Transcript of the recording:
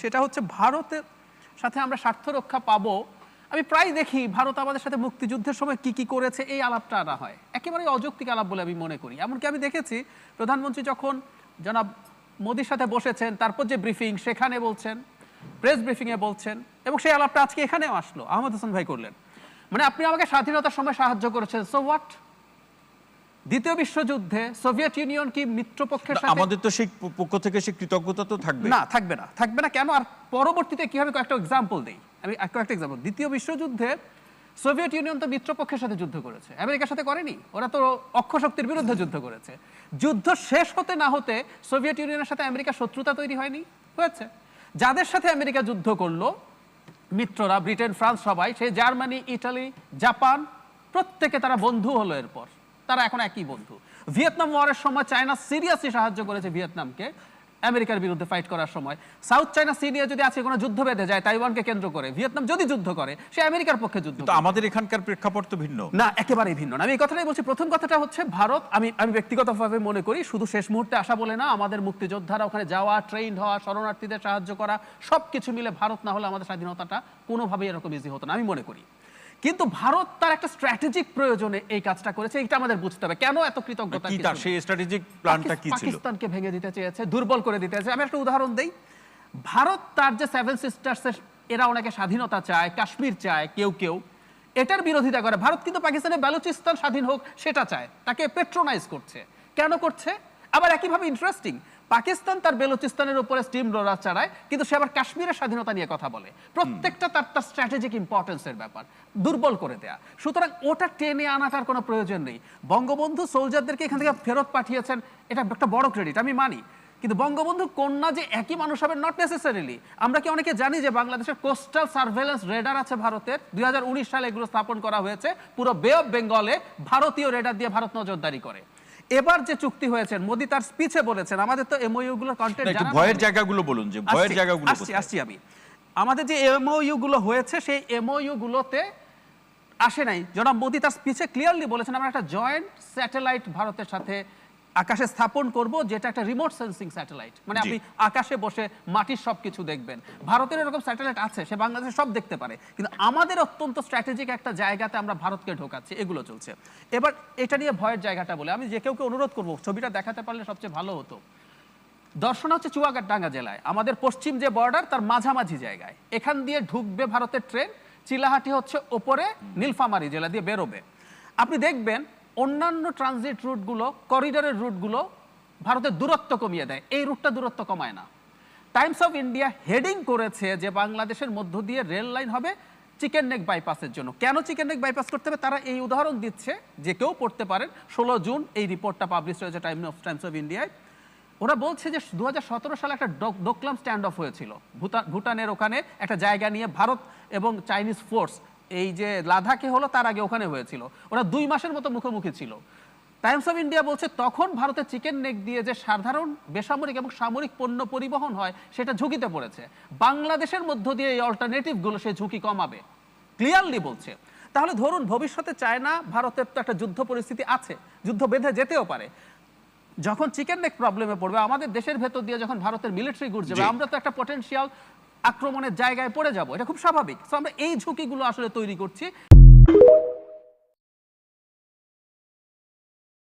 সেটা হচ্ছে ভারতের সাথে আমরা স্বার্থ রক্ষা পাবো। আমি প্রায় দেখি ভারত আমাদের সাথে মুক্তিযুদ্ধের সময় কি কি করেছে এই আলাপটা আনা হয়, একেবারে অযৌক্তিক আলাপ বলে আমি মনে করি। এমনকি আমি দেখেছি প্রধানমন্ত্রী যখন জনাব মোদির সাথে বসেছেন, তারপর যে ব্রিফিং সেখানে বলছেন, প্রেস ব্রিফিংয়ে বলছেন, এবং সেই আলাপটা আজকে এখানেও আসলো, আহমদ হোসেন ভাই করলেন। মানে আপনি আমাকে স্বাধীনতার সময় সাহায্য করেছেন, সো হোয়াট? দ্বিতীয় বিশ্বযুদ্ধে সোভিয়েত ইউনিয়ন কি মিত্রপক্ষের সাথে? আমাদের তো সেই পক্ষ থেকে সেই কৃতজ্ঞতা তো থাকবে না, থাকবে না কেন? আর পরবর্তীতে কি হবে কয়েকটা এক্সাম্পল দেই আমি। কয়েকটা এক্সাম্পল, দ্বিতীয় বিশ্বযুদ্ধে সোভিয়েত ইউনিয়ন তো মিত্রপক্ষের সাথে যুদ্ধ করেছে, আমেরিকার সাথে করেনি। ওরা তো অক্ষশক্তির বিরুদ্ধে যুদ্ধ করেছে। যুদ্ধ শেষ হতে না হতে সোভিয়েত ইউনিয়নের সাথে আমেরিকার শত্রুতা তৈরি হয়নি? হয়েছে। যাদের সাথে আমেরিকা যুদ্ধ করলো মিত্ররা, ব্রিটেন, ফ্রান্স, সবাই, সেই জার্মানি, ইটালি, জাপান, প্রত্যেকে তারা বন্ধু হলো। এরপর তারা এখন একই বন্ধু। ভিয়েতনাম ওয়ারের সময় চায়না সিরিয়াসলি সাহায্য করেছে ভিয়েতনামকে আমেরিকার বিরুদ্ধে ফাইট করার সময়। সাউথ চায়না সি নিয়ে যদি আজকে কোনো যুদ্ধ বেঁধে যায় তাইওয়ানকে কেন্দ্র করে, ভিয়েতনাম যদি যুদ্ধ করে সে আমেরিকার পক্ষে যুদ্ধ করে। আমাদের এখানকার প্রেক্ষাপট তো ভিন্ন না, একেবারেই ভিন্ন না। আমি এই কথাটাই বলছি। প্রথম কথাটা হচ্ছে ভারত, আমি ব্যক্তিগতভাবে মনে করি শুধু শেষ মুহূর্তে আসা বলে না, আমাদের মুক্তিযোদ্ধারা ওখানে যাওয়া, ট্রেন হওয়া, শরণার্থীদের সাহায্য করা, সবকিছু মিলে ভারত না হলে আমাদের স্বাধীনতাটা কোনোভাবেই এরকম ইজি হতো না, আমি মনে করি। কিন্তু ভারত তার একটা স্ট্র্যাটেজিক প্রয়োজনে এই কাজটা করেছে, এটা আমাদের বুঝতে হবে। কেন এত কৃতজ্ঞতা? কি তার সেই স্ট্র্যাটেজিক প্ল্যানটা কি ছিল? পাকিস্তানকে ভেঙে দিতে চেয়েছে, দুর্বল করে দিতে চেয়েছে। আমি একটা উদাহরণ দেই। ভারত তার যে সেভেন সিস্টার্সের, এরা অনেকে স্বাধীনতা চায়, কাশ্মীর চায়, কেউ এটার বিরোধিতা করে। ভারত কিন্তু পাকিস্তানের বালুচিস্তান স্বাধীন হোক সেটা চায়, তাকে পেট্রোনাইজ করছে। কেন করছে? আবার একইভাবে ইন্টারেস্টিং, পাকিস্তান তার বেলুচিস্তানের উপরে স্টিম রোলার চালায়, কিন্তু সে আবার কাশ্মীরের স্বাধীনতা নিয়ে কথা বলে। প্রত্যেকটা তার স্ট্র্যাটেজিক ইম্পর্টেন্সের ব্যাপার, দুর্বল করে দেয়া। সুতরাং ওটা টেনে আনাটার কোনো প্রয়োজন নেই। বঙ্গবন্ধু সোলজারদেরকে এখান থেকে ফেরত পাঠিয়েছেন, এটা একটা বড় ক্রেডিট, আমি মানি। কিন্তু বঙ্গবন্ধুর কন্যা যে একই মানুষ হবেন, নট নেসেসারিলি। আমরা কি অনেকে জানি যে বাংলাদেশের কোস্টাল সার্ভেলেন্স রেডার আছে ভারতের? 2019 সালে এগুলো স্থাপন করা হয়েছে। পুরো বে অফ বেঙ্গলে ভারতীয় রেডার দিয়ে ভারত নজরদারি করে। এবার যে চুক্তি হয়েছে, মোদি তার স্পিচে বলেছেন, আমাদের তো এমওইউ গুলোর কন্টেন্ট জানা, ভয়ের জায়গাগুলো বলুন, যে ভয়ের জায়গাগুলো আসছি আমি। আমাদের যে এমওইউ গুলো হয়েছে সেই এমওইউ গুলোতে আসে নাই। জনাব মোদি তার স্পিচে ক্লিয়ারলি বলেছেন আমরা একটা জয়েন্ট স্যাটেলাইট ভারতের সাথে আকাশে স্থাপন করব, যেটা একটা রিমোট সেন্সিং স্যাটেলাইট। মানে আপনি আকাশে বসে মাটির সবকিছু দেখবেন। ভারতের এরকম স্যাটেলাইট আছে, সে বাংলাদেশে সব দেখতে পারে। কিন্তু আমাদের অত্যন্ত স্ট্র্যাটেজিক একটা জায়গাতে আমরা ভারতকে ঢোকাচ্ছি, এগুলো চলছে। এবার এটা নিয়ে ভয়ের জায়গাটা বলে আমি যে কেউ অনুরোধ করবো, ছবিটা দেখাতে পারলে সবচেয়ে ভালো হতো। দর্শন হচ্ছে চুয়াডাঙ্গা জেলায়, আমাদের পশ্চিম যে বর্ডার তার মাঝামাঝি জায়গায়। এখান দিয়ে ঢুকবে ভারতের ট্রেন, চিলাহাটি হচ্ছে ওপরে নীলফামারী জেলা দিয়ে বেরোবে। আপনি দেখবেন অন্যান্য ট্রানজিট রুটগুলো, করিডোরের রুটগুলো ভারতের দূরত্ব কমিয়ে দেয়, এই রুটটা দূরত্ব কমায় না। টাইমস অফ ইন্ডিয়া হেডিং করেছে যে বাংলাদেশের মধ্য দিয়ে রেল লাইন হবে চিকেন নেক বাইপাসের জন্য। কেন চিকেন নেক বাইপাস করতে হবে তারা এই উদাহরণ দিচ্ছে, যে কেউ পড়তে পারেন। 16 জুন এই রিপোর্টটা পাবলিশ হয়েছে টাইমস অফ ইন্ডিয়ায়। ওরা বলছে যে 2017 সালে একটা ডোকলাম স্ট্যান্ড অফ হয়েছিল ভুটানের ওখানে একটা জায়গা নিয়ে, ভারত এবং চাইনিজ ফোর্স। এই যে লাদাখে হলো তার আগে ওখানে হয়েছিল। ওরা 2 মাসের মতো মুখোমুখি ছিল। টাইমস অফ ইন্ডিয়া বলছে তখন ভারতের চিকেন নেক দিয়ে যে সাধারণ বেসামরিক এবং সামরিক পণ্য পরিবহন হয় সেটা ঝুঁকিতে পড়েছে। বাংলাদেশের মধ্য দিয়ে এই অল্টারনেটিভগুলো সেই ঝুঁকি কমাবে, ক্লিয়ারলি বলছে। তাহলে ধরুন ভবিষ্যতে চায়না ভারতের তো একটা যুদ্ধ পরিস্থিতি আছে, যুদ্ধ বেঁধে যেতেও পারে। যখন চিকেন নেক প্রবলেমে পড়বে, আমাদের দেশের ভেতর দিয়ে যখন ভারতের মিলিটারি গুড যাবে, আমরা তো একটা পটেনশিয়াল আক্রমণের জায়গায় পড়ে যাব, এটা খুব স্বাভাবিক। তো আমরা এই ঝুঁকিগুলো আসলে তৈরি করছি।